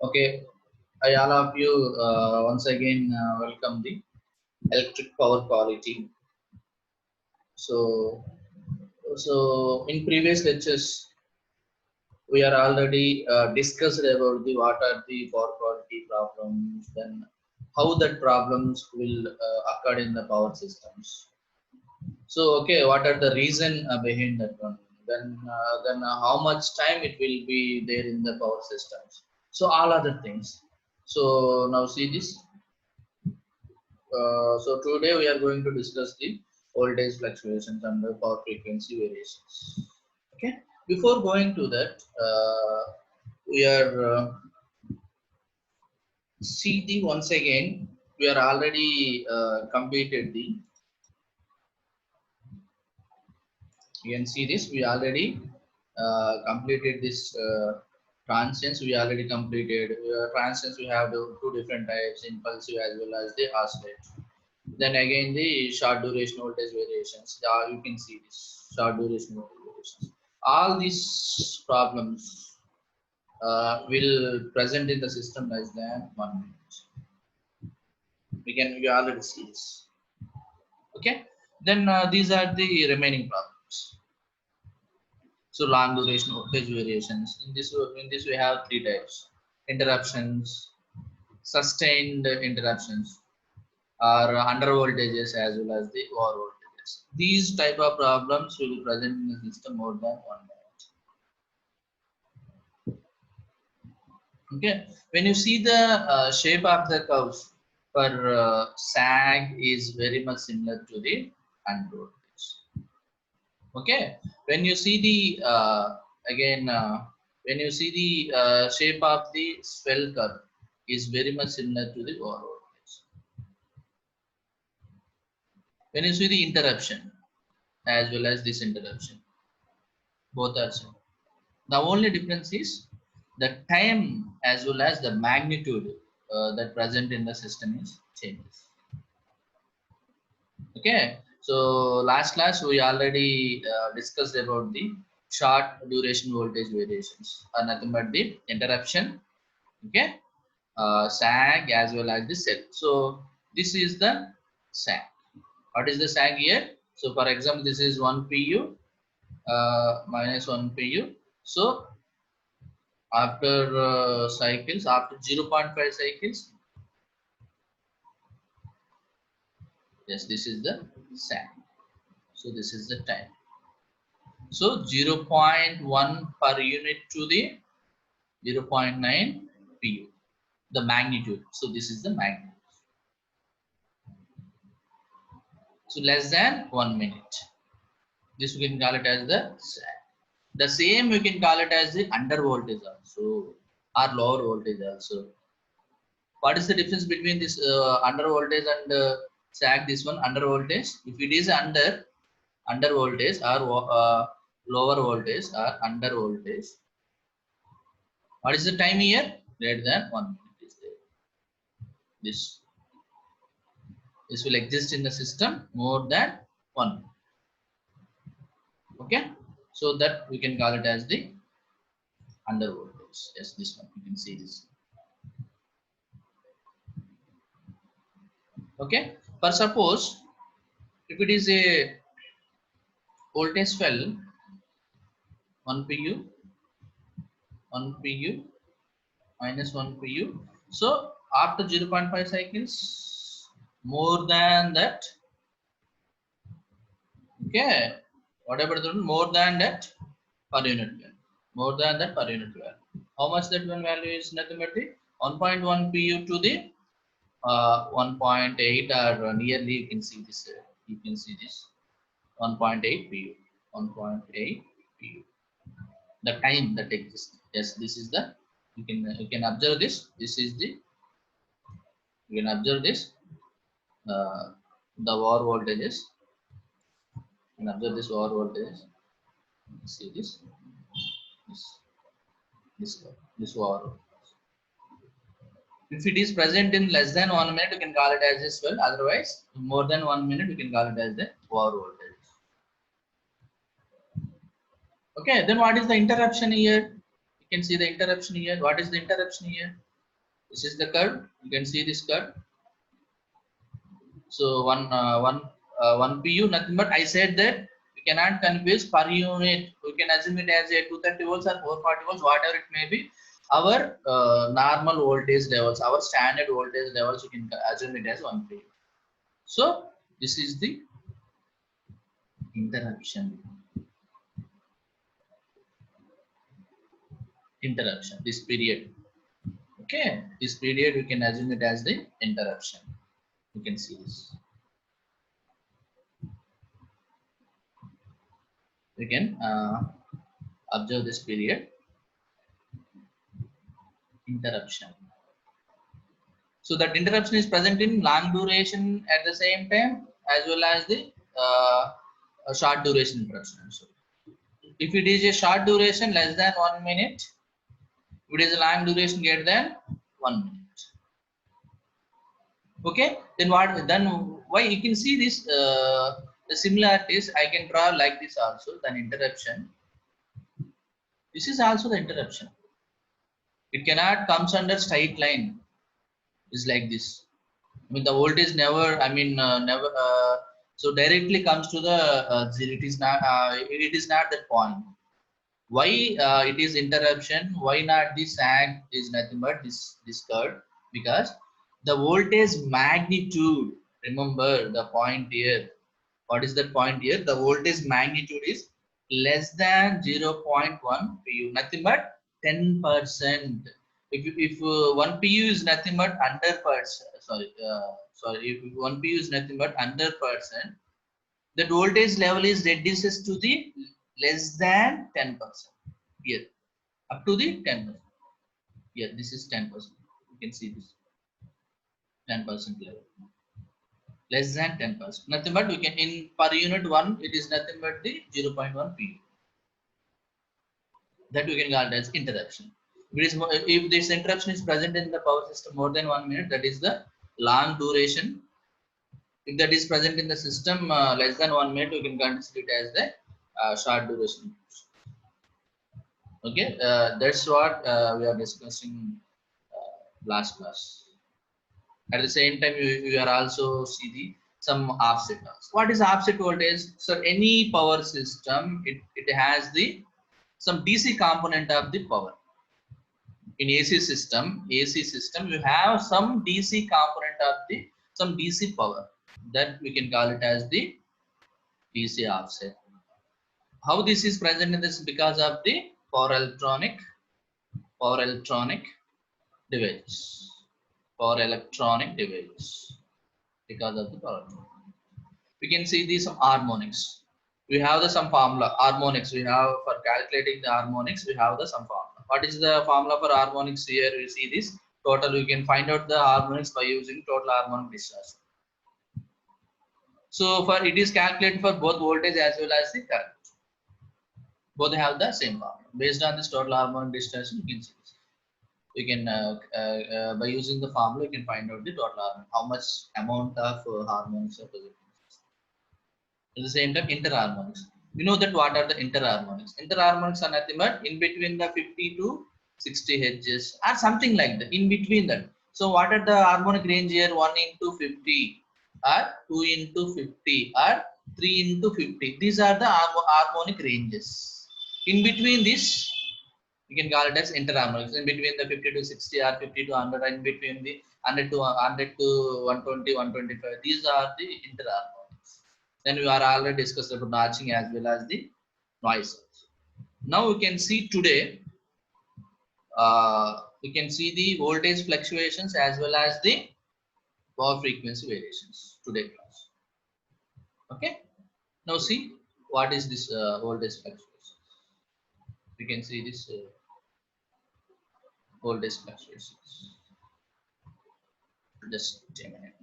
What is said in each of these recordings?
Okay, I all of you once again welcome the electric power quality. So, in previous lectures we are already discussed about the what are the power quality problems, then how that problems will occur in the power systems. So, okay, what are the reason behind that one? Then how much time it will be there in the power systems. So all other things. So now see this. So today we are going to discuss the voltage fluctuations and the power frequency variations. Okay. Before going to that, we are see the once again we are already completed the. You can see this. We already completed this transients. We already completed transients. We have two different types: impulsive as well as the oscillate. Then again the short duration voltage variations. You can see this short duration voltage variations. All these problems will present in the system less than 1 minute. We already see this. Okay. Then these are the remaining problems. So long duration voltage variations. In this we have three types: interruptions, sustained interruptions, or under voltages as well as the over voltages. These type of problems will be present in the system more than 1 minute. Okay, when you see the shape of the curves for sag is very much similar to the under voltage. Okay, when you see the again when you see the shape of the swell curve is very much similar to the over voltage. When you see the interruption as well as this interruption, both are same. The only difference is the time as well as the magnitude that present in the system is changes. Okay, so last class we already discussed about the short duration voltage variations, or nothing but the interruption. Okay, sag as well as the cell. So this is the sag. What is the sag here? So for example, this is 1 pu minus 1 pu. So after cycles, after 0.5 cycles, yes, this is the sag. So this is the time. So 0.1 per unit to the 0.9 pu, the magnitude. So this is the magnitude. So less than 1 minute. This we can call it as the sag. The same we can call it as the under voltage also, or lower voltage also. What is the difference between this under voltage and sag? This one under voltage. If it is under voltage or lower voltage or under voltage, what is the time here? Greater than 1 minute is there. This will exist in the system more than 1 minute. Okay, so that we can call it as the under voltage. Yes, this one you can see this. Okay, for suppose if it is a voltage swell 1 pu 1 pu minus 1 pu. So after 0.5 cycles, more than that. Okay, whatever the more than that per unit value, more than that per unit value. How much that one value is? Nothing but the 1.1 pu to the 1.8, or nearly you can see this. You can see this 1.8 pu, 1.8 pu. The time that exists. Yes, this is the you can observe this. This is the you can observe this the war voltages. You can observe this war voltages. See this this this war. If it is present in less than 1 minute, you can call it as this well. Otherwise, more than 1 minute, you can call it as the war voltage. Okay, then what is the interruption here? You can see the interruption here. What is the interruption here? This is the curve. You can see this curve. So one PU, nothing but I said that we cannot confuse per unit. We can assume it as a 230 volts or 440 volts, whatever it may be. Our normal voltage levels, our standard voltage levels, you can assume it as 1 PU. So this is the interruption. Interruption. This period. Okay, this period we can assume it as the interruption. You can see this. We can observe this period. Interruption. So that interruption is present in long duration at the same time as well as the a short duration interruption. So if it is a short duration less than 1 minute, if it is a long duration greater than 1 minute. Okay, then what? Then why you can see this the similarities I can draw like this also. Then interruption. This is also the interruption. It cannot comes under straight line. Is like this. I mean the voltage never. I mean never. So directly comes to the zero. It is not. It is not that point. Why it is interruption? Why not the sag is nothing but this curve? Because the voltage magnitude. Remember the point here. What is the point here? The voltage magnitude is less than 0.1 pu. Nothing but 10%. If 1 pu is nothing but under percent. Sorry. If 1 pu is nothing but under percent, the voltage level is reduces to the less than 10%. Here up to the 10%. Here this is 10%. You can see this 10% level. Less than 10%. Nothing but we can in per unit 1 it is nothing but the 0.1 pu. That we can call it as interruption. If this interruption is present in the power system more than 1 minute, that is the long duration. If that is present in the system less than 1 minute, we can consider it as the short duration. Okay, that's what we are discussing last class. At the same time, you are also see the some offset. What is offset voltage? So any power system, it has the some DC component of the power. In AC system, you have some DC component of the some DC power that we can call it as the DC offset. How this is present in this? Because of the power electronic device. Power electronic device. Because of the power. We can see these some harmonics. We have the some formula harmonics. We have for calculating the harmonics. We have the some formula. What is the formula for harmonics here? We see this total. We can find out the harmonics by using total harmonic discharge. So for it is calculated for both voltage as well as the current. Both have the same formula. Based on this total harmonic discharge, you can see this. We can by using the formula, you can find out the total harmonic, how much amount of harmonics are present. At the same time, interharmonics. We know that what are the interharmonics? Interharmonics are nothing but in between the 50 to 60 hertz or something like that. In between that. So what are the harmonic range here? 1 into 50 or 2 into 50 or 3 into 50. These are the harmonic ranges. In between this, you can call it as interharmonics. In between the 50 to 60 or 50 to 100, in between the 100 to 120, 125. These are the interharmonics. Then we are already discussed about notching as well as the noise. Now we can see today, we can see the voltage fluctuations as well as the power frequency variations today class. Okay. Now see what is this voltage fluctuations. We can see this voltage fluctuations. Just a minute.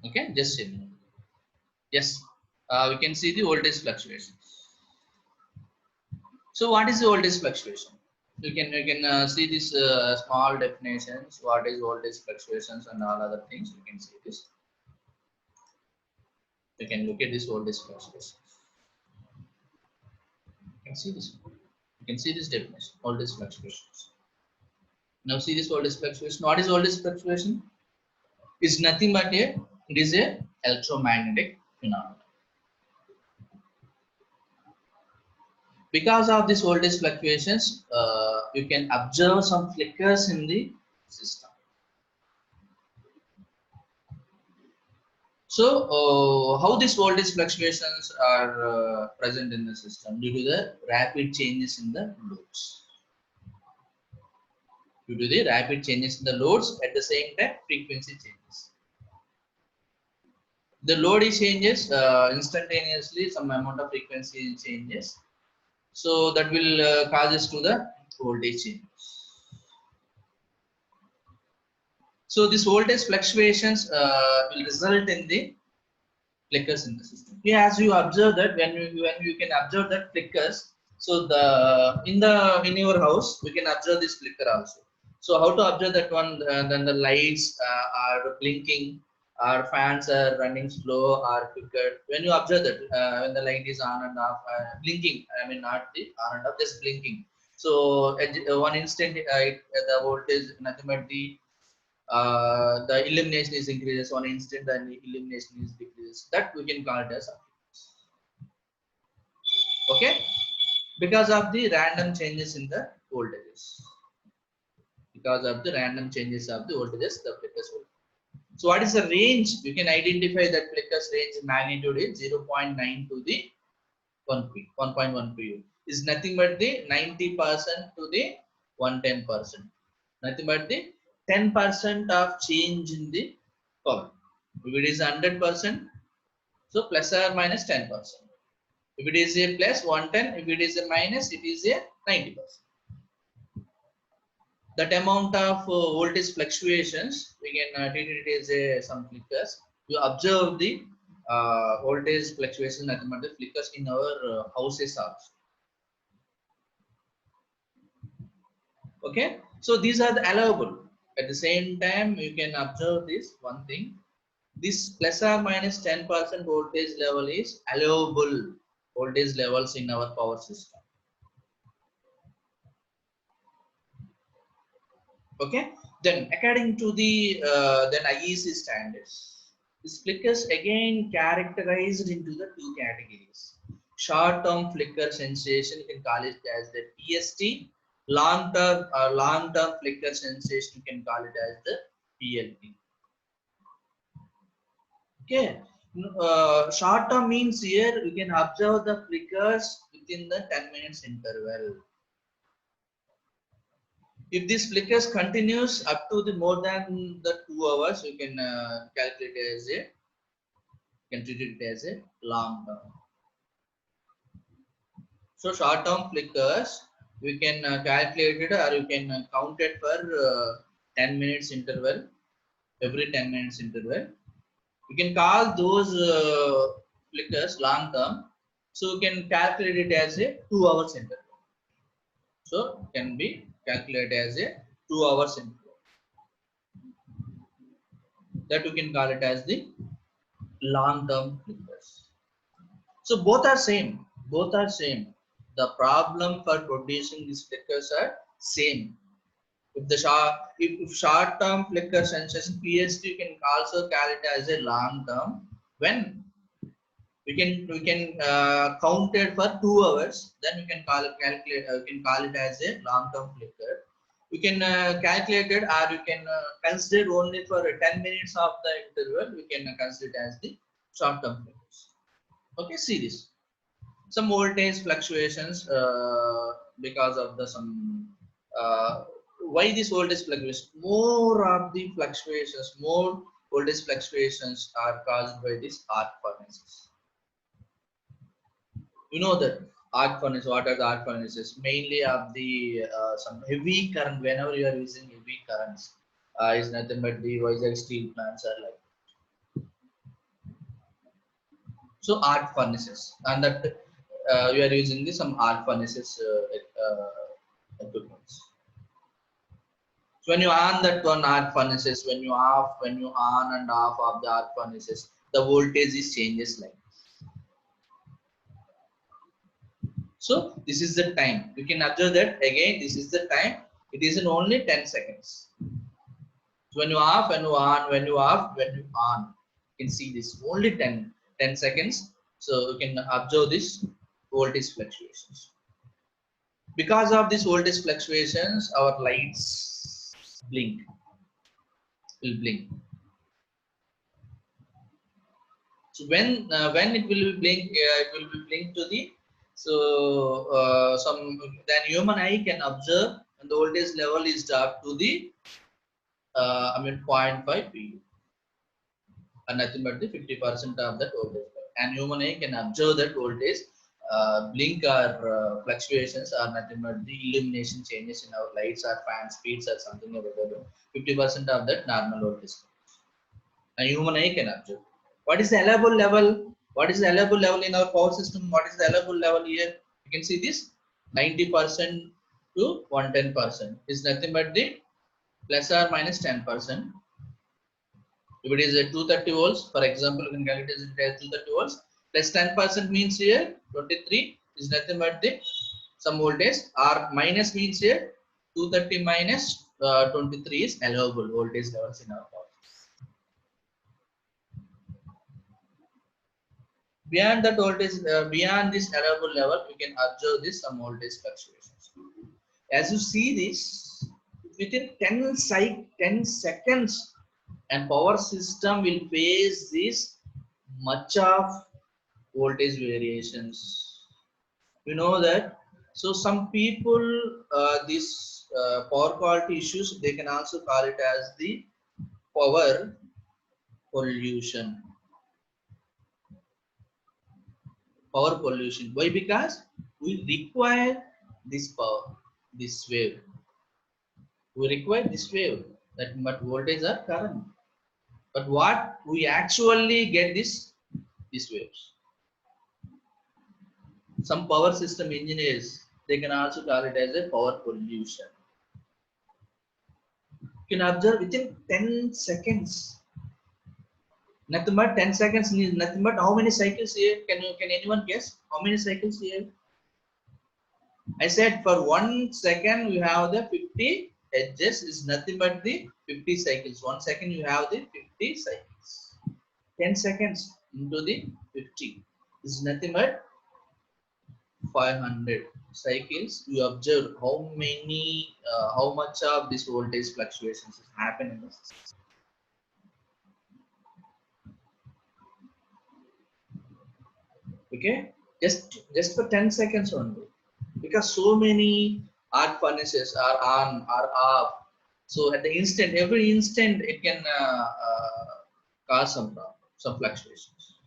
Okay, just a minute. Yes, we can see the voltage fluctuations. So what is the voltage fluctuation? You can see this small definitions. What is voltage fluctuations and all other things. You can see this. You can look at this voltage fluctuations. You can see this. You can see this definition. Voltage fluctuations. Now see this voltage fluctuation. What is voltage fluctuation? It's nothing but it is a electromagnetic phenomenon. Because of this voltage fluctuations, you can observe some flickers in the system. So, how these voltage fluctuations are present in the system due to the rapid changes in the loads. Due to the rapid changes in the loads, at the same time, frequency changes. The load is changes instantaneously, some amount of frequency changes. So that will causes to the voltage changes. So this voltage fluctuations will result in the flickers in the system. Yeah, as you observe that when you can observe that flickers. So in your house we can observe this flicker also. So how to observe that one? Then the lights are blinking, our fans are running slow or quicker. When you observe that when the light is on and off, blinking. I mean not the on and off, just blinking. So at one instant the voltage nothing but the illumination is increases on instant and the illumination is decreases, that we can call it as flickers. Okay, because of the random changes in the voltages, because of the random changes of the voltages, the flickers will. So what is the range? You can identify that flickers range magnitude is 0.9 to the 1.1 pu is nothing but the 90% to the 110%, nothing but the 10% of change in the power. If it is 100%, so plus or minus 10%. If it is a plus 110, if it is a minus, it is a 90%. That amount of voltage fluctuations, we can treat it as a some flickers. You observe the voltage fluctuation, nothing but the flickers in our houses also. Okay, so these are the allowable. At the same time, you can observe this one thing. This plus or minus 10% voltage level is allowable voltage levels in our power system. Okay, then according to the then IEC standards, these flickers again characterized into the two categories. Short-term flicker sensation, you can call it as the PST. Long-term flicker sensation, you can call it as the PLT. Okay, short term means here we can observe the flickers within the 10 minutes interval. If this flickers continues up to the more than the 2 hours, you can calculate it as a, can treat it as a long term. So short term flickers, we can calculate it or you can count it for 10 minutes interval, every 10 minutes interval. You can call those flickers long term. So you can calculate it as a 2 hours interval. So can be calculated as a 2 hours interval. That you can call it as the long term flickers. So both are same. Both are same. The problem for producing these flickers are same. If the short term flicker sensation PST, you can also call it as a long term. When we can count it for 2 hours, then we can call it as a long term flicker. You can calculate it or you can consider only for 10 minutes of the interval, we can consider it as the short term flickers. Okay, see this. Some voltage fluctuations because of the some why this voltage fluctuation, more voltage fluctuations are caused by these arc furnaces. You know that arc furnace, what are the arc furnaces? Mainly of the some heavy current, whenever you are using heavy currents, is nothing but the Vizag steel plants are like. So arc furnaces, and that you are using the some arc furnaces equipments. So when you on that one arc furnaces, when you on and off of the arc furnaces, the voltage is changes like this. So this is the time. You can observe that again. This is the time. It is in only 10 seconds. So when you off, when you on, when you off, when you on, you can see this only 10 seconds. So you can observe this voltage fluctuations. Because of these voltage fluctuations, our lights blink, will blink. So when it will be blink, it will be blink to the some then human eye can observe when the voltage level is dropped to the 0.5 pu, and nothing but the 50% of that voltage. And human eye can observe that voltage blink or fluctuations are nothing but the illumination changes in our lights or fan speeds or something or whatever. 50% of that normal voltage. And human eye can observe. What is the allowable level? What is the allowable level in our power system? What is the allowable level here? You can see this 90% to 110% is nothing but the plus or minus 10%. If it is a 230 volts, for example, you can calculate it as 230 volts plus 10% means here 23 is nothing but the some voltage, or minus means here 230 minus 23 is allowable voltage levels in our power. Beyond that voltage, beyond this allowable level, we can observe this some voltage fluctuations. As you see this, within 10 seconds, and power system will face this much of voltage variations. You know that. So some people, this power quality issues, they can also call it as the power pollution. Power pollution. Why? Because we require this power, this wave. We require this wave, that but voltage or current. But what we actually get these waves. Some power system engineers, they can also call it as a power pollution. You can observe within 10 seconds. Nothing but 10 seconds is nothing but how many cycles here? Can anyone guess how many cycles here? I said for 1 second you have the 50 edges is nothing but the 50 cycles. 1 second you have the 50 cycles. 10 seconds into the 50 is nothing but 500 cycles. You observe how much of this voltage fluctuations is happening in the system. Okay, just for 10 seconds only, because so many arc furnaces are on or off. So at the instant, every instant, it can cause some problem, some fluctuations.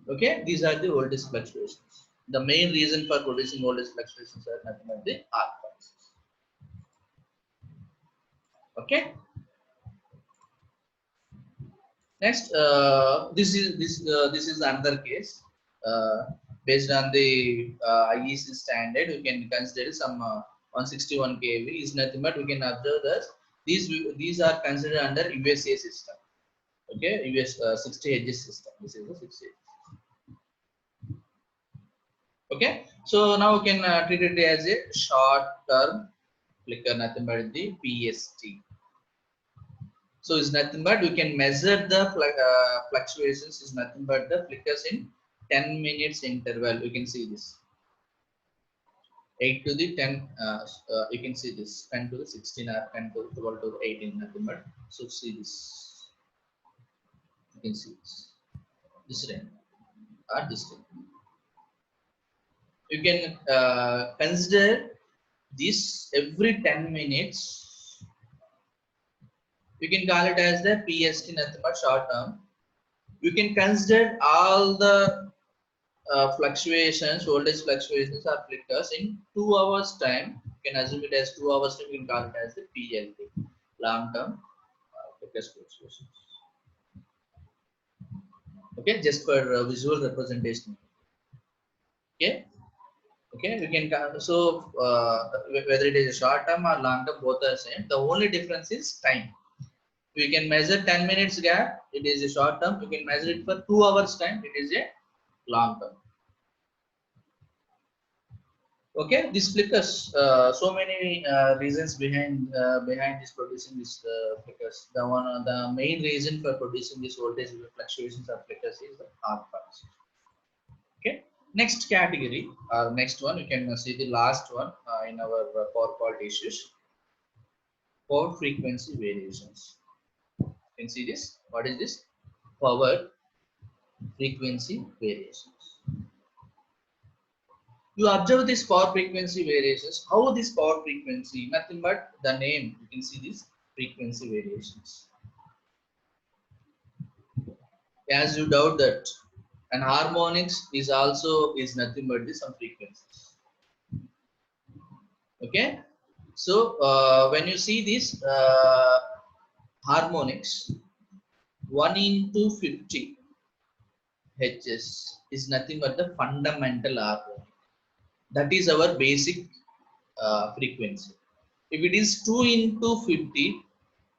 Okay, these are the voltage fluctuations. The main reason for producing voltage fluctuations are nothing but the arc furnaces. Okay. Next, this is another case. Based on the IEC standard, we can consider some 161 kV is nothing but we can observe that these are considered under USA system. Okay, US 60 Hz system. This is the 60 Hz. Okay, so now we can treat it as a short term flicker, nothing but the PST. So it's nothing but we can measure the fluctuations is nothing but the flickers in 10 minutes interval. You can see this 8 to the 10. You can see this 10 to the 16 or 10 to the 12 to the 18. Nothing but so see this. You can see this range or this range. You can consider this every 10 minutes. You can call it as the PST, nothing but short term. You can consider all the fluctuations, voltage fluctuations or flickers in 2 hours time. You can assume it as 2 hours time. You can call it as the PLT, long term flickers fluctuations. Okay, just for visual representation. Okay. Okay, we can whether it is a short term or long term, both are same. The only difference is time. We can measure 10 minutes gap, it is a short term. You can measure it for 2 hours time, it is a long term. Okay, this flickers, so many reasons behind this producing this flickers. The main reason for producing this voltage fluctuations or flickers is the arc faults. Okay, next category or next one, you can see the last one in our power fault issues, power frequency variations. You can see this. What is this? Power frequency variations. You observe this power frequency variations. How this power frequency? Nothing but the name. You can see these frequency variations. As you doubt that, and harmonics is also is nothing but this some frequencies. Okay, so when you see this harmonics, 1 into 50 Hz is nothing but the fundamental harmonic. That is our basic frequency. If it is 2 into 50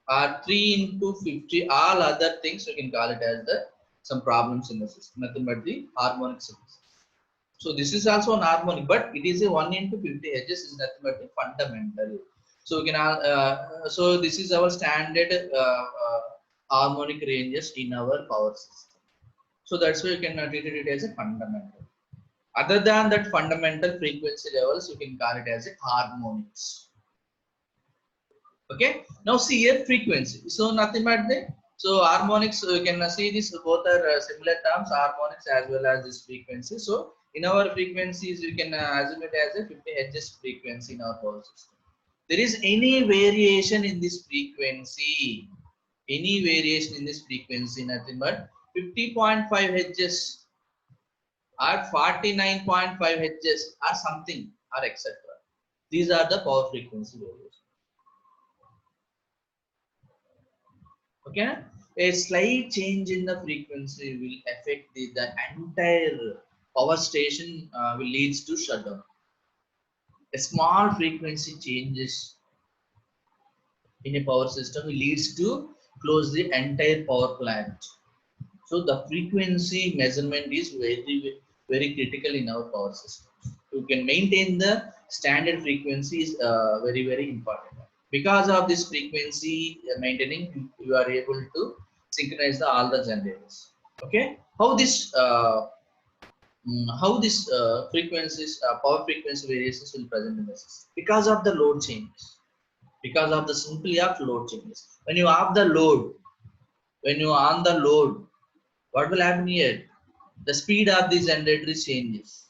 or 3 into 50, all other things you can call it as the some problems in the system, nothing but the harmonic synthesis. So this is also an harmonic, but it is a 1 into 50 Hz is nothing but the fundamental. So we can so this is our standard harmonic ranges in our power system. So that's why you can treat it as a fundamental. Other than that fundamental frequency levels, you can call it as a harmonics. Okay, now see here frequency. So nothing but the harmonics. You can see this both are similar terms, harmonics as well as this frequency. So in our frequencies, you can assume it as a 50 Hz frequency in our power system. There is any variation in this frequency, nothing but 50.5 Hz or 49.5 Hz or something or etc. These are the power frequency variations. Okay, a slight change in the frequency will affect the entire power station, will leads to shutdown. A small frequency changes in a power system leads to close the entire power plant. So the frequency measurement is very critical in our power systems. You can maintain the standard frequency is very important. Because of this frequency maintaining, you are able to synchronize all the generators. Okay, how this frequencies, power frequency variations will present in the system because of the load changes, because of the simply of load changes. When you off the load, when you on the load, what will happen here? The speed of the generator changes.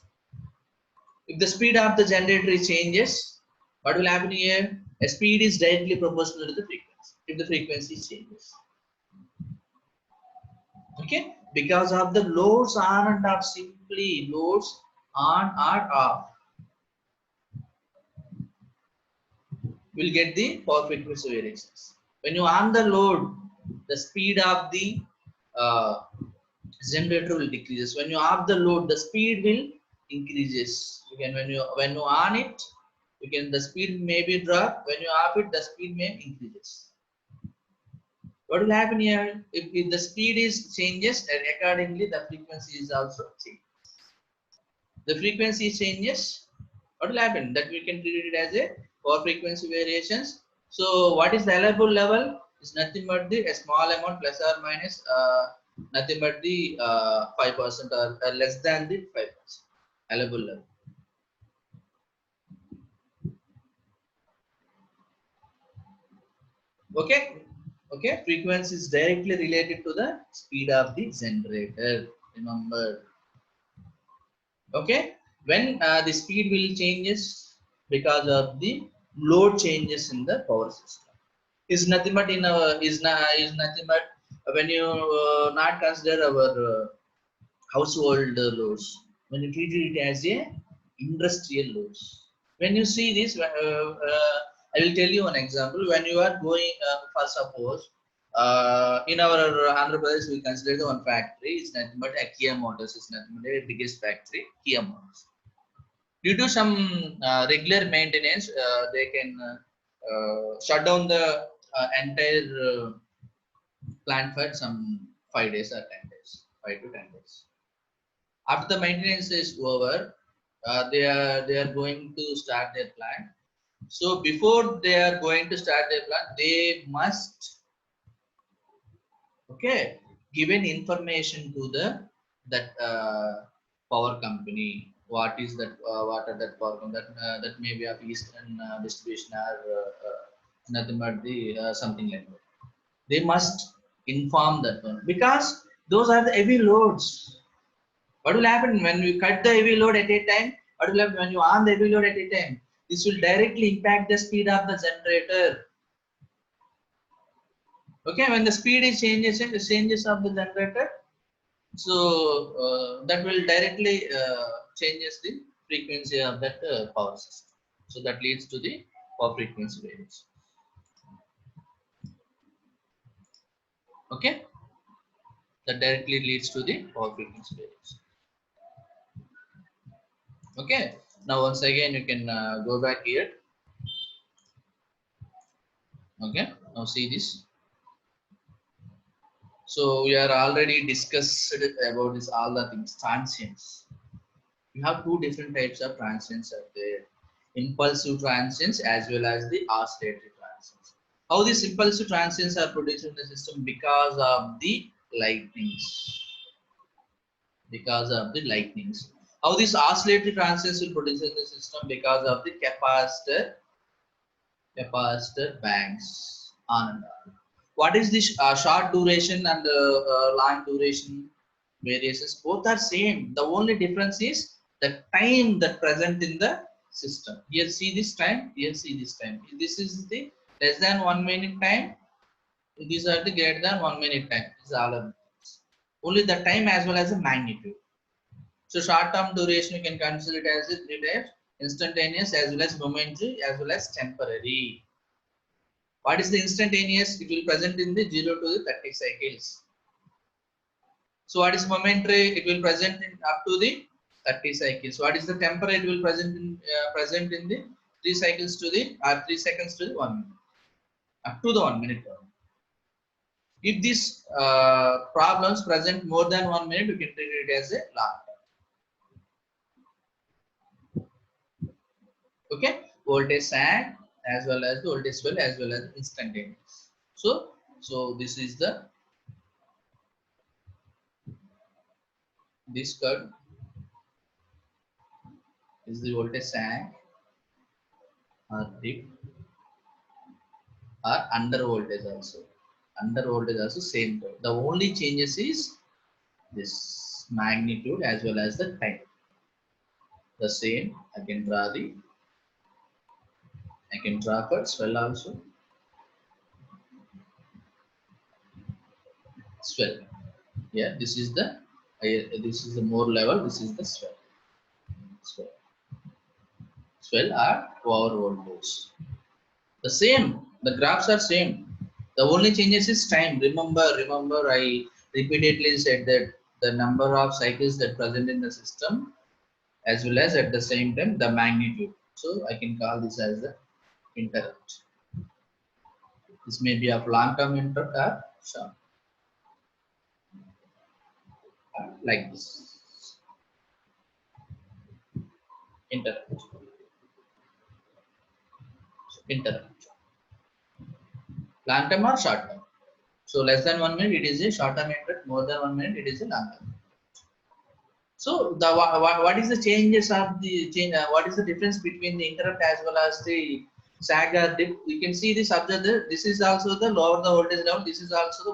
If the speed of the generator changes, what will happen here? A speed is directly proportional to the frequency. If the frequency changes, okay, because of the loads on and off, simply loads on or off, will get the power frequency variations. When you on the load, the speed of the uh, generator will decreases. When you off the load, the speed will increases. Again, when you on it, you can the speed may be drop. When you off it, the speed may increases. What will happen here? If the speed is changes, and accordingly the frequency is also changes. The frequency changes. What will happen? That we can treat it as a power frequency variations. So what is the allowable level? Is nothing but the a small amount plus or minus nothing but the 5% or less than the 5% allowable level. Okay, frequency is directly related to the speed of the generator. Remember. Okay, when the speed will changes because of the load changes in the power system. Is nothing but is nothing but when you not consider our household loads, when you treat it as a industrial loads. When you see this, I will tell you an example. When you are going, for suppose, in our Andhra Pradesh, we consider the one factory is nothing but a Kia Motors is nothing but the biggest factory, Kia Motors. Due to some regular maintenance, they can shut down the entire plant for some 5 days or 10 days, 5 to 10 days. After the maintenance is over, they are going to start their plant. So before they are going to start their plant, they must give an information to the that power company. What is that? What are that power company? That may be of eastern distribution or nothing but the something like that. They must inform that one because those are the heavy loads. What will happen when you cut the heavy load at a time? What will happen when you on the heavy load at a time? This will directly impact the speed of the generator. Okay, when the speed is changes of the generator, so that will directly changes the frequency of that power system. So that leads to the power frequency variance. Okay, that directly leads to the power frequency variance. Okay, now once again you can go back here. Okay, now see this. So we are already discussed about this all the things transients. You have two different types of transients are there: impulsive transients as well as the oscillatory transients. How these impulsive transients are produced in the system? Because of the lightnings. Because of the lightnings. How these oscillatory transients will produce in the system? Because of the capacitor banks on and on. What is this short duration and long duration variations? Both are same. The only difference is the time that present in the system. Here see this time, here see this time. This is the less than 1 minute time. These are the greater than 1 minute time. This is all of this. Only the time as well as the magnitude. So short term duration you can consider it as three types: instantaneous as well as momentary as well as temporary. What is the instantaneous? It will present in the 0 to the 30 cycles. So what is momentary? It will present in up to the 30 cycles. What is the temporary? It will present in the 3 cycles to the 3 seconds to the 1 minute. Up to the 1 minute. If these problems present more than 1 minute, you can treat it as a long term. Okay, voltage sag as well as the voltage swell as well as instantaneous. So this is the this curve is the voltage sag or dip or under voltage also. Under voltage also same curve. The only changes is this magnitude as well as the time. The same. I can draw for swell also. Swell. Yeah, this is the more level. This is the swell. Swell are over voltage. The same. The graphs are same. The only changes is time. Remember, I repeatedly said that the number of cycles that present in the system, as well as at the same time the magnitude. So I can call this as the interrupt. This may be of long-term interrupt or short. Like this. Interrupt. Interrupt. Long term or short term. So less than 1 minute it is a short term interrupt. More than 1 minute it is a long term. So the what is the changes of the change? What is the difference between the interrupt as well as the sag or dip? You can see this. Observe that this is also the lower the voltage level. This is also the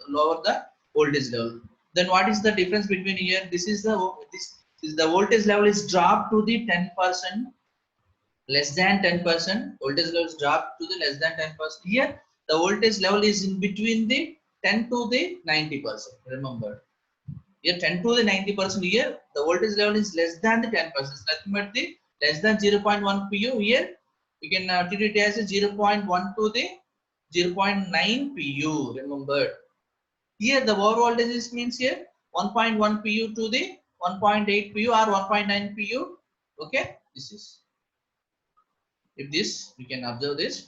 lower the voltage level. Then what is the difference between here? This is the voltage level is dropped to the 10%, less than 10%. Voltage level is dropped to the less than 10%. Here the voltage level is in between the 10 to the 90%. Remember. Here 10 to the 90%. Here the voltage level is less than the 10%. Nothing but the less than 0.1 pu. Here we can treat it as a 0.1 to the 0.9 pu. Remember, here the over voltage means here 1.1 pu to the 1.8 pu or 1.9 pu. Okay, This is, if this, we can observe this,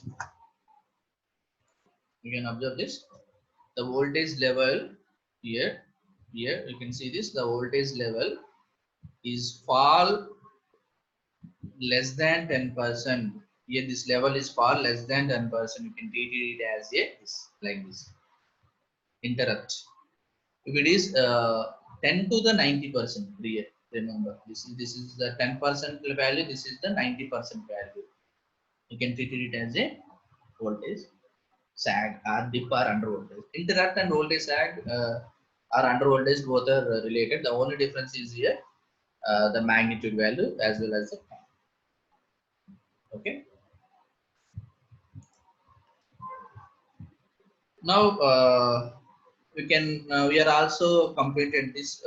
you can observe this, the voltage level here, you can see this, the voltage level is fall less than 10%. Here this level is far less than 10%. You can treat it as a this, like this, interrupt. If it is 10 to the 90%, remember this is the 10% value, this is the 90% value. You can treat it as a voltage sag or dip or under voltage. Interrupt and voltage sag or under voltage both are related. The only difference is here the magnitude value as well as the time. Okay. Now we are also completed this.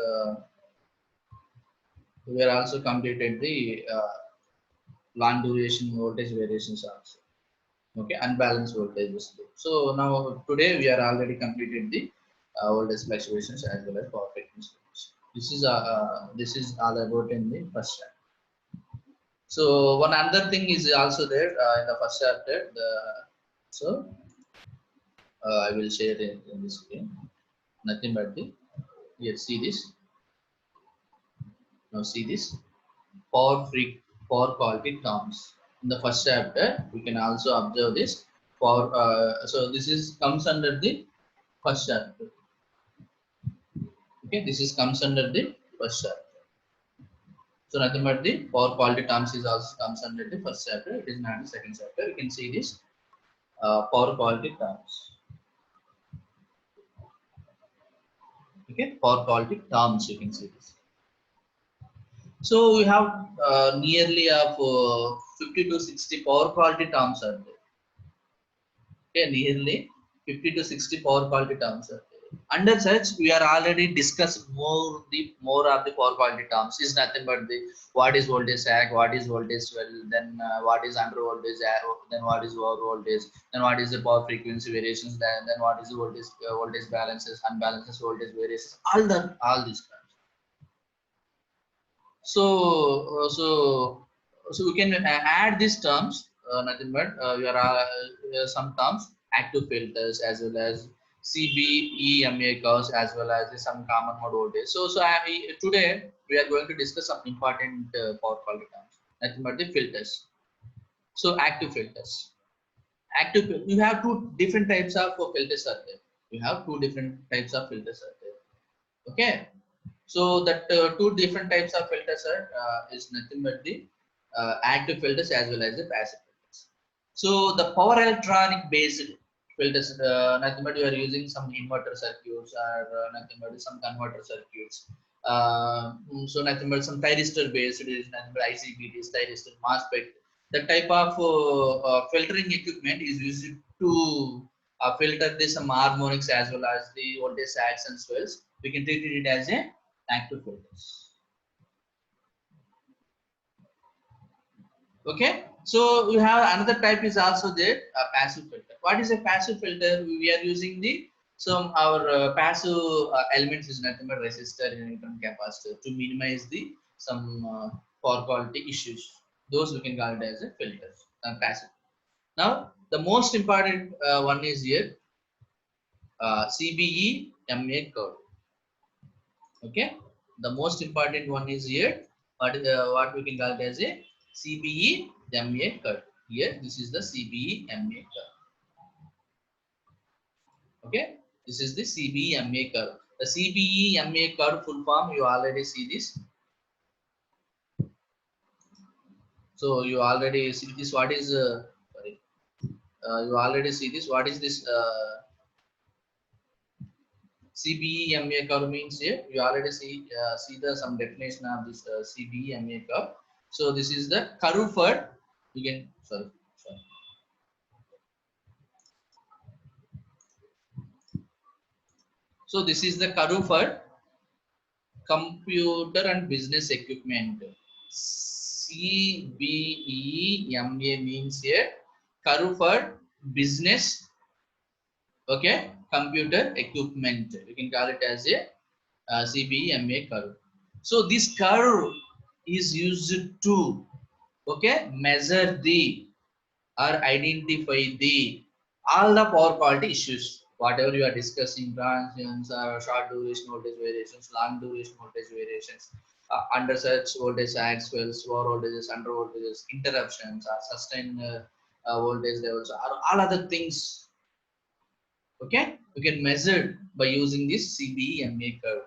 We are also completed the long duration voltage variations also. Okay, unbalanced voltages. So now today we are already completed the voltage fluctuations as well as power frequency. This is all about in the first chapter. So one other thing is also there in the first chapter. I will share it in this screen. Nothing but the, here see this. Now see this power quality terms. In the first chapter, we can also observe this power. So this is comes under the first chapter. Okay, this is comes under the first chapter. So nothing but the power quality terms is also comes under the first chapter. It is not the second chapter. You can see this power quality terms. Okay, power quality terms. You can see this. So we have nearly of 50 to 60 power quality terms are there. Okay, nearly 50 to 60 power quality terms are there. Under such, we are already discussed more of the power quality terms. Is nothing but the what is voltage sag, what is voltage swell, then what is under voltage, then what is over voltage, then what is the power frequency variations, then what is the voltage balances, unbalances, voltage variations, all these terms. So we can add these terms, nothing but there are some terms, active filters as well as CBEMA curves as well as some common mode voltage. So today we are going to discuss some important power quality terms, nothing but the filters. So active filters. You have two different types of filters are there. You have two different types of filters are there. Okay. So that two different types of filters are is nothing but the active filters as well as the passive filters. So the power electronic based filters, nothing but you are using some inverter circuits or nothing but some converter circuits. So nothing but some thyristor based, it is nothing but ICBTs, thyristor, MOSFET. The type of filtering equipment is used to filter this some harmonics as well as the voltage sags and swells. We can treat it as a active filters. Okay, so we have another type is also there, a passive filter. What is a passive filter? We are using the our passive elements is nothing but resistor and capacitor to minimize the some power quality issues. Those we can call it as a filters and passive. Now the most important one is here CBEMA curve. Okay, the most important one is here what we can call it as a CBEMA curve. Here this is the CBEMA curve. Okay, this is the CBEMA curve. The CBEMA curve full form you already see this. So you already see this. What is sorry? You already see this. What is this? CBEMA curve means here you already see the some definition of this CBEMA curve. So this is the curve for you can sorry. So this is the curve for computer and business equipment. CBEMA means here curve for business, okay, computer equipment. You can call it as a CBEMA curve. So this curve is used to Okay, measure the or identify the all the power quality issues. Whatever you are discussing, transients, short duration voltage variations, long duration voltage variations, under such voltage acts, wells, over voltages, under voltages, interruptions, or sustained voltage levels, or all other things. Okay, you can measure by using this CBMA curve.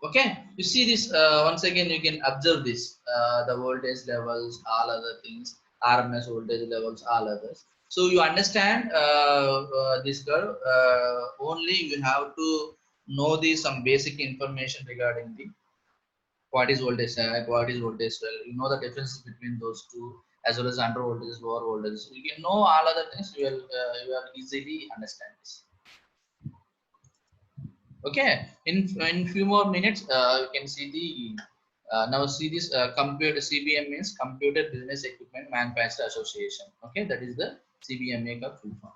Okay, you see this once again. You can observe this the voltage levels, all other things, RMS voltage levels, all others. So you understand this curve. Only you have to know the some basic information regarding the what is voltage sag, what is voltage swell. You know the difference between those two, as well as under voltages, lower voltages. You can know all other things. You will easily understand this. Okay, in few more minutes you can see the now see this computer CBM means Computer Business Equipment Manufacturer Association. Okay, that is the CBMA ka full form.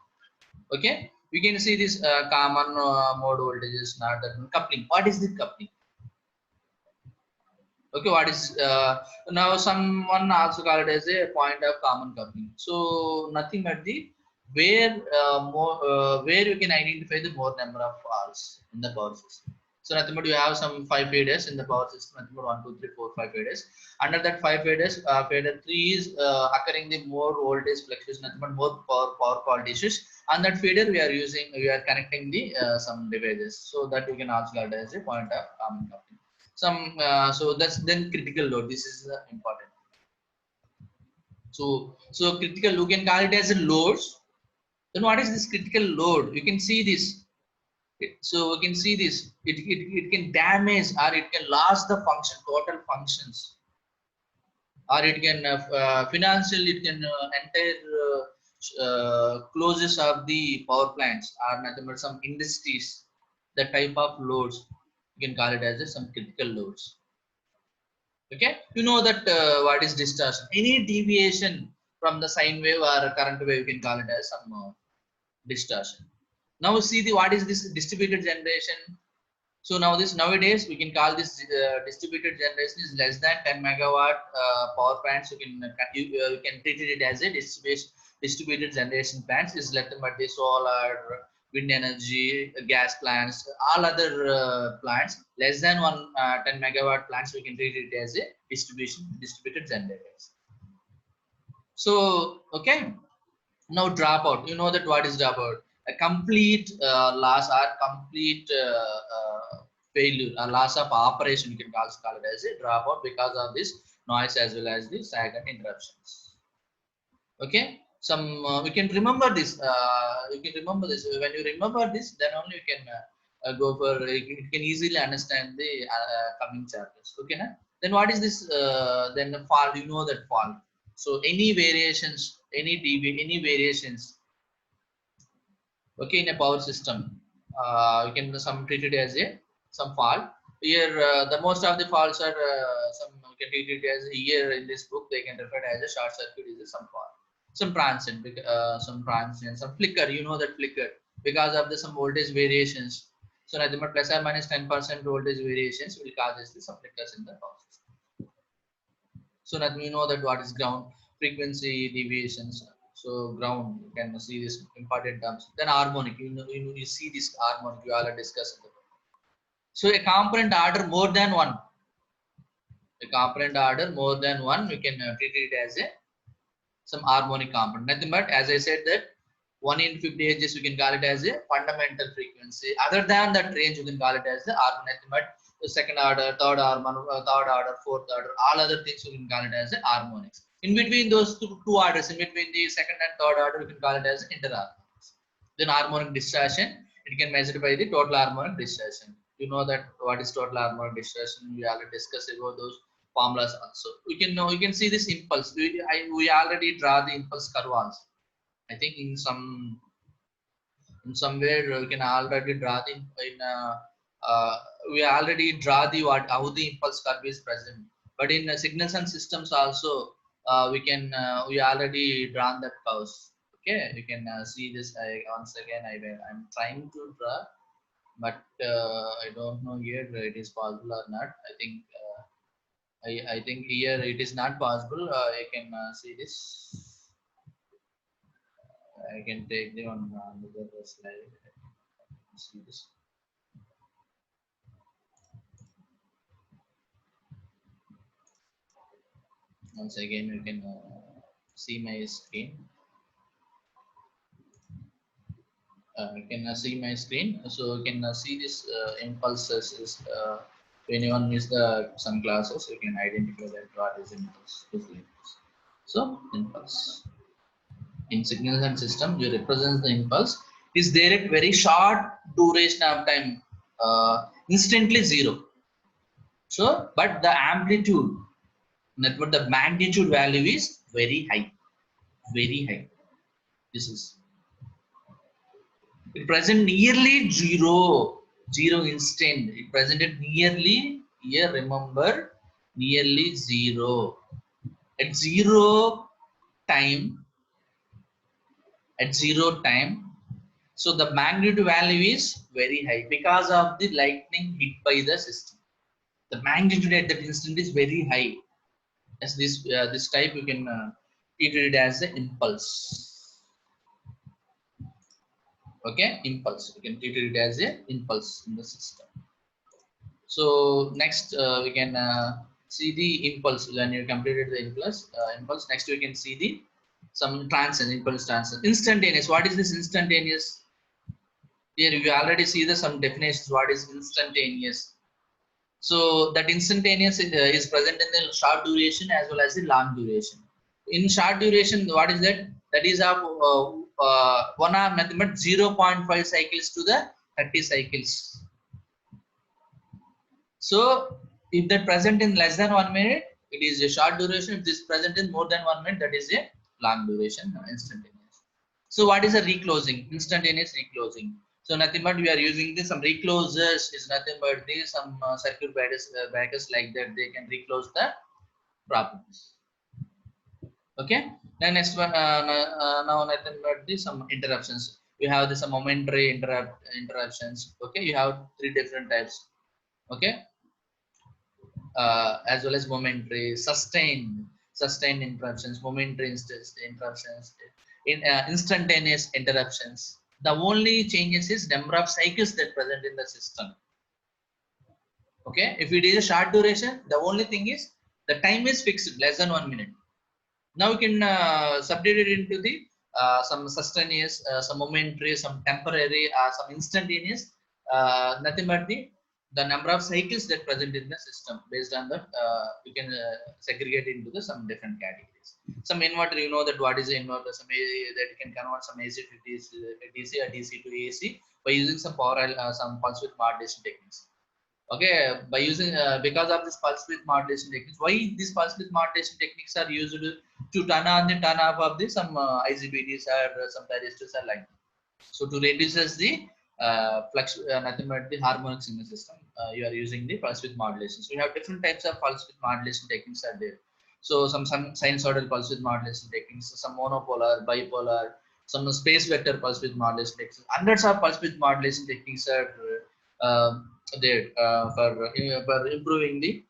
Okay, we can see this common mode voltages, not that coupling. What is the coupling? Okay, what is now someone also call it as a point of common coupling. So nothing but the where you can identify the more number of hours in the power system. So nothing but you have some 5 faders in the power system. Nothing but 1, 2, 3, 4, 5 faders. Under that 5 faders, fader 3 is occurring the more voltage fluctuation. Nothing but more power quality issues. On that fader, we are connecting the some devices. So that you can also call it as a point of common coupling. So that's then critical load. This is important. So critical, you can call it as a loads. Then what is this critical load? You can see this. So we can see this. It can damage or it can lose the function, total functions, or it can financial, it can entire closes of the power plants or nothing but some industries. The type of loads you can call it as some critical loads. Okay, you know that what is distortion? Any deviation from the sine wave or current wave, you can call it as some distortion. Now see the what is this distributed generation? So now this nowadays we can call this distributed generation is less than 10 megawatt power plants. You can treat it as a distributed generation plants is nothing but the solar, wind energy, gas plants, all other plants less than 10 megawatt plants. We can treat it as a distributed generators. So okay, now dropout. You know that what is dropout? A complete loss or complete failure, a loss of operation. You can also call it as a dropout because of this noise as well as the sag and interruptions. Okay, some we can remember this. You can remember this. When you remember this, then only you can go for. You can easily understand the coming chapters. Okay, na? Then what is this? Then the fault. You know that fault. So any variations, any variations, okay, in a power system, you can some treated as a some fault. Here the most of the faults are some you can treat it as here in this book they can refer as a short circuit is a some fault, some transient, some flicker. You know that flicker because of the some voltage variations. So nothing but plus or minus 10% voltage variations will cause some flickers in the power system. So that we know that what is ground frequency deviations. So ground, you can see this important terms. Then harmonic, you see this harmonic we already discussed. So a component order more than one, a component order more than one, we can treat it as a some harmonic component. Nothing but as I said that 1 in 50 Hz you can call it as a fundamental frequency. Other than that range you can call it as the harmonic. Nothing but the second order, third order, fourth order, all other things you can call it as a harmonics. In between those two orders, in between the second and third order, you can call it as interharmonics. Then harmonic distortion, it can measured by the total harmonic distortion. You know that what is total harmonic distortion? We already discussed about those formulas also. We can know, you can see this impulse. We already draw the impulse curve also. I think in somewhere you can already draw the we already draw the what how the impulse curve is present. But in signals and systems also we already drawn that curves. Okay, you can see this. Once again I'm trying to draw, but I don't know here it is possible or not. I think. I think here it is not possible. I can see this. I can take the on another slide. See this. Once again, you can see my screen. You can see my screen. So you can see this impulses is when you use the some classes, you can identify that what is impulse. So impulse in signals and system, you represents the impulse is there at very short duration of time, instantly zero. So, but the amplitude, but the magnitude value is very high, very high. This is it present nearly zero instant. It presented nearly here. Remember, nearly zero at zero time. At zero time, so the magnitude value is very high because of the lightning hit by the system. The magnitude at that instant is very high. As this type, you can treat it as an impulse. Okay, impulse. You can treat it as an impulse in the system. So next we can see the impulse. When you completed the impulse. Next we can see the some transient impulse transient instantaneous. What is this instantaneous? Here you already see the some definitions. What is instantaneous? So that instantaneous is present in the short duration as well as the long duration. In short duration, what is that? That is of 1 hour nothing but 0.5 cycles to the 30 cycles. So if that present in less than 1 minute, it is a short duration. If this present in more than 1 minute, that is a long duration, instantaneous. So what is a reclosing? Instantaneous reclosing. So nothing but we are using this. Some reclosers is nothing but this some circuit breakers like that. They can reclose the properties. Okay. Then next one now nothing but this some interruptions. You have this some momentary interruptions. Okay. You have three different types. Okay. As well as momentary, sustained interruptions, momentary interruptions, instantaneous interruptions. The only changes is number of cycles that present in the system. Okay, if it is a short duration, the only thing is the time is fixed, less than 1 minute. Now we can subdivide it into the some sustainous, some momentary, some temporary, some instantaneous. Nothing but the number of cycles that present in the system. Based on that, you can segregate into the some different categories. Some inverter, you know that what is the inverter? Some that you can convert some AC to DC or DC to AC by using some some pulse width modulation techniques. Okay, by using because of this pulse width modulation techniques, why these pulse width modulation techniques are used to turn on the turn off of the some IGBTs or some thyristors or like that. So to reduces the nothing but the harmonic signal system, you are using the pulse width modulation. So you have different types of pulse width modulation techniques are there. So some sinusoidal pulse width modulation techniques, some monopolar, bipolar, some space vector pulse width modulation techniques. Hundreds of pulse width modulation techniques are there for improving the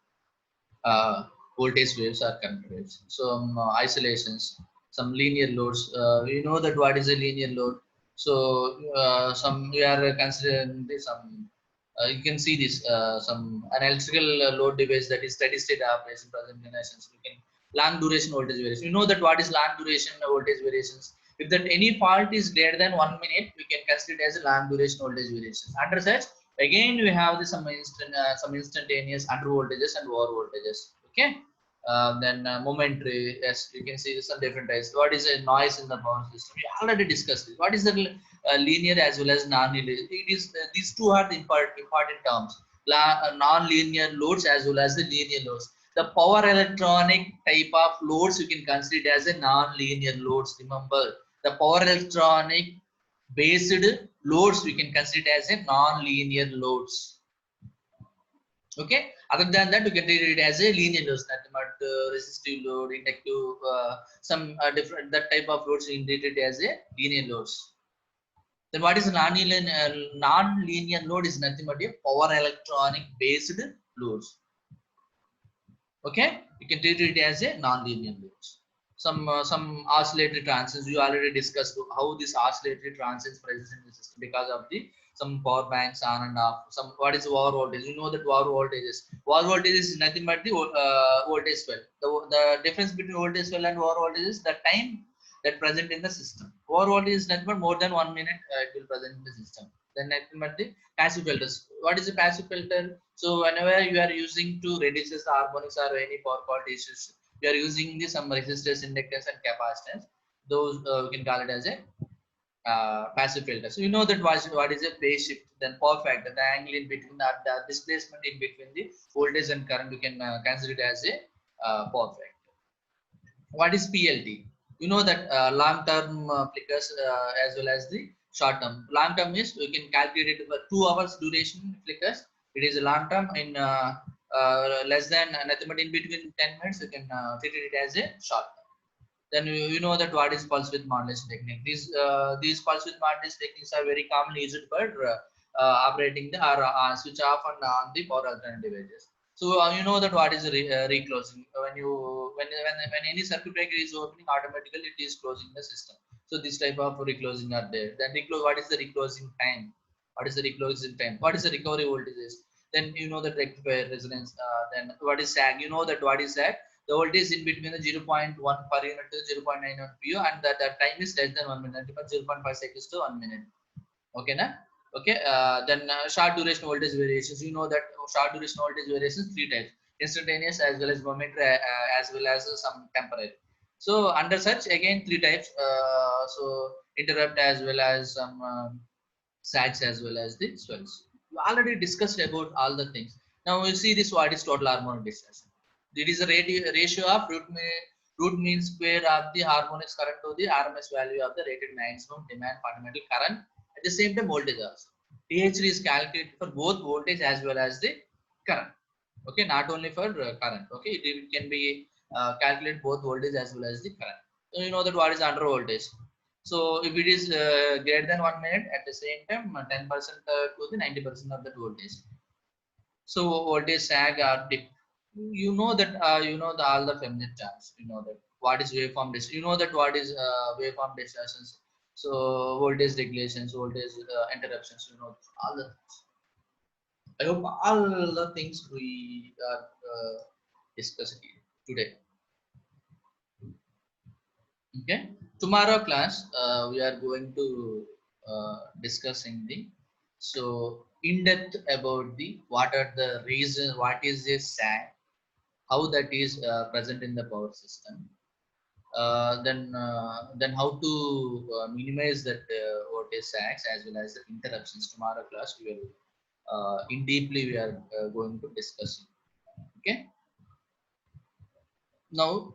voltage waves or current waves. Some isolations, some linear loads. We know that what is a linear load. So some we are considering this some. You can see this some an electrical load device that is steady state operation present in essence. You can long duration voltage variation. You know that what is long duration voltage variations. If that any fault is greater than 1 minute, we can consider it as a long duration voltage variation. Under such, again we have the some instantaneous under voltages and over voltages. Okay. Then momentary, yes, you can see some different types. What is a noise in the power system? We already discussed this. What is the linear as well as non-linear? It is these two are the important terms. Non-linear loads as well as the linear loads. The power electronic type of loads you can consider it as a non-linear loads. Remember, the power electronic based loads we can consider it as a non-linear loads. Okay, other than that, you can treat it as a linear loads, nothing but resistive load, inductive, some different that type of loads you can treat it as a linear loads. Then what is a non-linear load is nothing but a power electronic based loads. Okay, you can treat it as a non-linear loads. Some oscillatory transients you already discussed how this oscillatory transients present in the system because of the some power banks on and off. Some what is war voltage? You know that war voltage is nothing but the voltage swell. The difference between voltage swell and war voltage is the time that present in the system. War voltage is nothing but more than 1 minute it will present in the system. Then nothing but the passive filters. What is a passive filter? So whenever you are using to reduce the harmonics or any power quality issues, you are using the some resistors, inductance, and capacitance. Those we can call it as a passive filter. So you know that what is a phase shift, then power factor, the angle in between, the displacement in between the voltage and current. You can consider it as a power factor. What is PLT? You know that long-term flickers as well as the short-term. Long-term is you can calculate it for 2 hours duration flickers. It is a long-term in less than nothing but in between 10 minutes. You can treat it as a short-term. Then you know that what is pulse width modulation technique. These pulse width modulation techniques are very commonly used for operating the or switch off and on the power alternating devices. So you know that what is reclosing when any circuit breaker is opening, automatically it is closing the system. So this type of reclosing are there. Then reclose. What is the reclosing time? What is the reclosing time? What is the recovery voltages? Then you know the rectifier resonance. Then what is sag? You know that what is sag? The voltage in between the 0.1 per unit to 0.91 pu, and that time is less than 1 minute, but 0.5 seconds to 1 minute. Okay, na? Okay. Then short duration voltage variations. You know that short duration voltage variations three types: instantaneous as well as momentary, as well as some temporary. So under such again three types. So interrupt as well as some sags as well as the swells. We already discussed about all the things. Now we see this what is total harmonic distortion. It is a ratio of root mean square of the harmonics current to the RMS value of the rated maximum demand fundamental current. At the same time, voltage also. THD is calculated for both voltage as well as the current. Okay, not only for current. Okay, it can be calculate both voltage as well as the current. So you know that what is under voltage. So if it is greater than 1 minute, at the same time 10% to the 90% of the voltage. So voltage sag or dip. You know that you know the all the familiar terms. You know that what is waveform distortion. You know that what is waveform distortions. So voltage regulations, voltage interruptions. You know all the things. I hope all the things we are discussing today. Okay. Tomorrow class we are going to discussing the so in depth about the what are the reasons, what is this SAG, how that is present in the power system. Then how to minimize that voltage sags as well as the interruptions. Tomorrow class we will in deeply we are going to discuss. Okay. Now